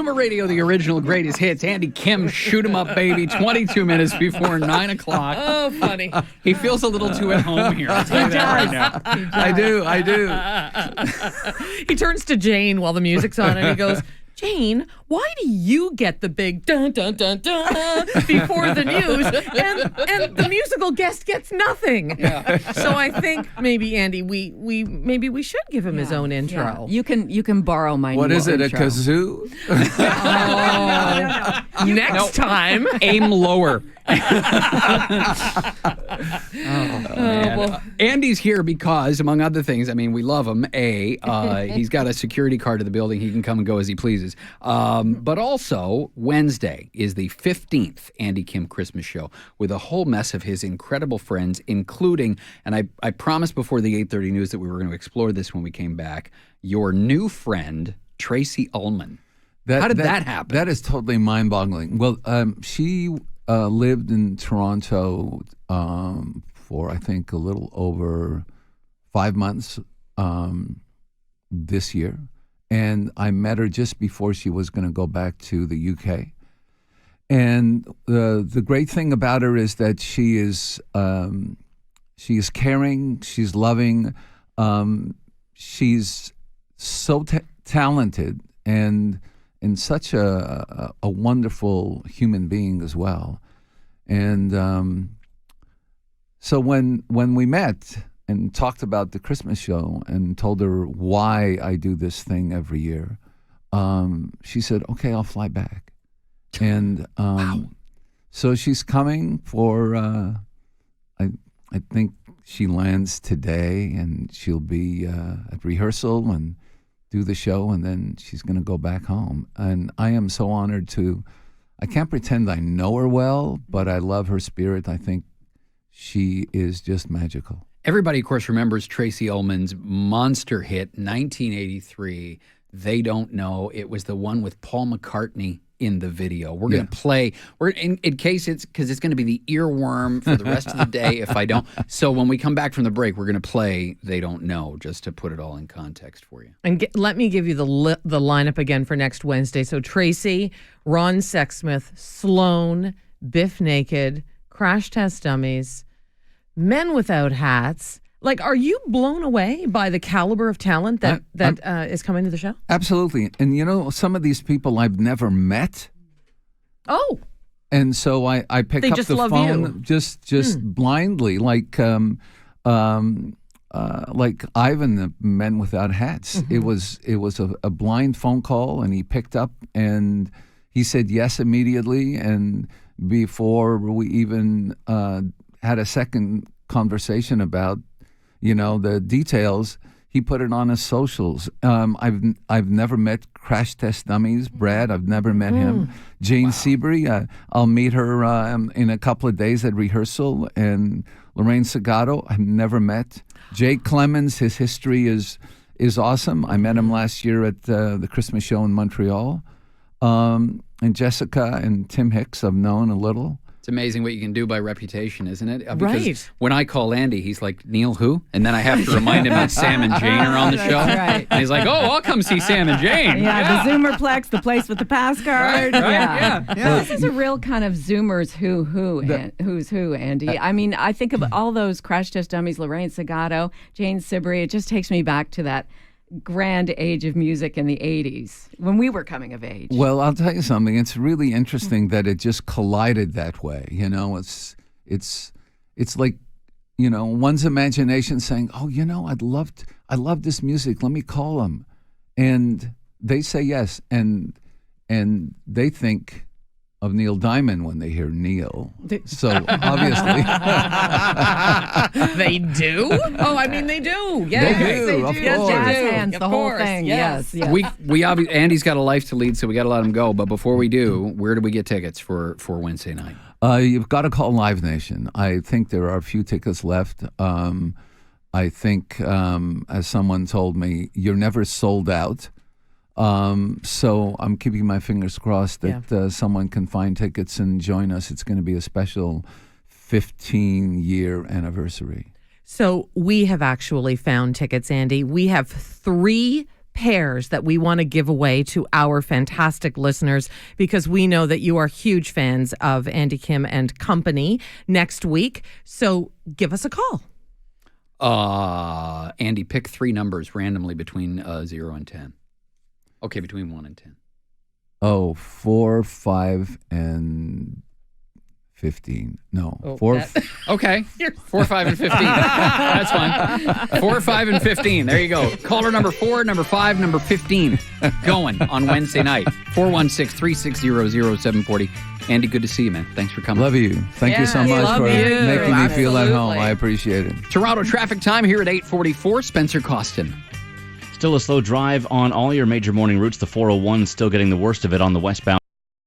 Zoomer Radio, the original greatest hits. Andy Kim, Shoot 'em Up, baby. 22 minutes before 9 o'clock. Oh, funny. He feels a little too at home here. I'll tell you that right now. I do. He turns to Jane while the music's on and he goes, Jane, why do you get the big dun dun dun dun before the news and the musical guest gets nothing? Yeah. So I think maybe Andy, we should give him his own intro. Yeah. You can borrow my What new is it, intro. a kazoo? Next time. Aim lower. Well. Andy's here because, among other things, I mean, we love him. He's got a security card to the building. He can come and go as he pleases. But also, Wednesday is the 15th Andy Kim Christmas show with a whole mess of his incredible friends, including, and I promised before the 8:30 news that we were going to explore this when we came back, your new friend, Tracy Ullman. How did that happen? That is totally mind-boggling. Well, she lived in Toronto for, I think, a little over 5 months this year. And I met her just before she was going to go back to the UK. And the great thing about her is that she is caring, she's loving, she's so talented and such a wonderful human being as well. And so when we met and talked about the Christmas show and told her why I do this thing every year, she said, okay, I'll fly back. And so she's coming for, I think she lands today, and she'll be at rehearsal and do the show, and then she's going to go back home. And I am so honored I can't pretend I know her well, but I love her spirit. I think she is just magical. Everybody, of course, remembers Tracy Ullman's monster hit, 1983, They Don't Know. It was the one with Paul McCartney in the video. We're going to play, in case because it's going to be the earworm for the rest of the day if I don't. So when we come back from the break, we're going to play They Don't Know, just to put it all in context for you. And let me give you the lineup again for next Wednesday. So Tracy, Ron Sexsmith, Sloan, Biff Naked, Crash Test Dummies, Men Without Hats. Like, are you blown away by the caliber of talent that is coming to the show? Absolutely. And, you know, some of these people I've never met. Oh. And so I pick They up just the love phone you. just blindly, like Ivan, the Men Without Hats. Mm-hmm. It was a blind phone call, and he picked up and he said yes immediately. And before we even had a second conversation about, you know, the details, he put it on his socials. I've never met Crash Test Dummies, Brad. I've never met him. Jane Seabury, I'll meet her in a couple of days at rehearsal. And Lorraine Segato, I've never met. Jake Clemens, his history is awesome. I met him last year at the Christmas show in Montreal. And Jessica and Tim Hicks, I've known a little. It's amazing what you can do by reputation, isn't it? Because Right. when I call Andy, he's like, Neil who? And then I have to remind him that Sam and Jane are on the show. right. And he's like, oh, I'll come see Sam and Jane. Yeah, the Zoomerplex, the place with the pass card. Right, yeah. This is a real kind of Zoomers who's who, Andy. I mean, I think of all those Crash Test Dummies, Lorraine Segato, Jane Sibrey. It just takes me back to that grand age of music in the 80s when we were coming of age. Well, I'll tell you something. It's really interesting that it just collided that way. You know, it's like, you know, one's imagination saying, "Oh, you know, I love this music. Let me call them," and they say yes, and they think of Neil Diamond when they hear Neil. So obviously, They do? Oh, I mean, they do. Yes, They do, of Yes, course. they Jazz do. hands, Of the whole course, thing. Yes. Yes. Andy's got a life to lead, so we got to let him go. But before we do, where do we get tickets for Wednesday night? you've got to call Live Nation. I think there are a few tickets left. I think, as someone told me, you're never sold out. So I'm keeping my fingers crossed that someone can find tickets and join us. It's going to be a special 15-year anniversary. So we have actually found tickets, Andy. We have 3 pairs that we want to give away to our fantastic listeners because we know that you are huge fans of Andy Kim and Company next week. So give us a call. Andy, pick 3 numbers randomly between 0 and 10. Okay, between 1 and 10. Oh, 4, 5, and 15. No, Oh, 4. Okay, 4, 5, and 15. That's fine. 4, 5, and 15. There you go. Caller number 4, number 5, number 15 going on Wednesday night. 416-360-0740. Andy, good to see you, man. Thanks for coming. Love you. Thank you so Yes, much love for you. making me feel at home. Absolutely. I appreciate it. Toronto traffic time here at 8:44. Spencer Costin. Still a slow drive on all your major morning routes. The 401 still getting the worst of it on the westbound.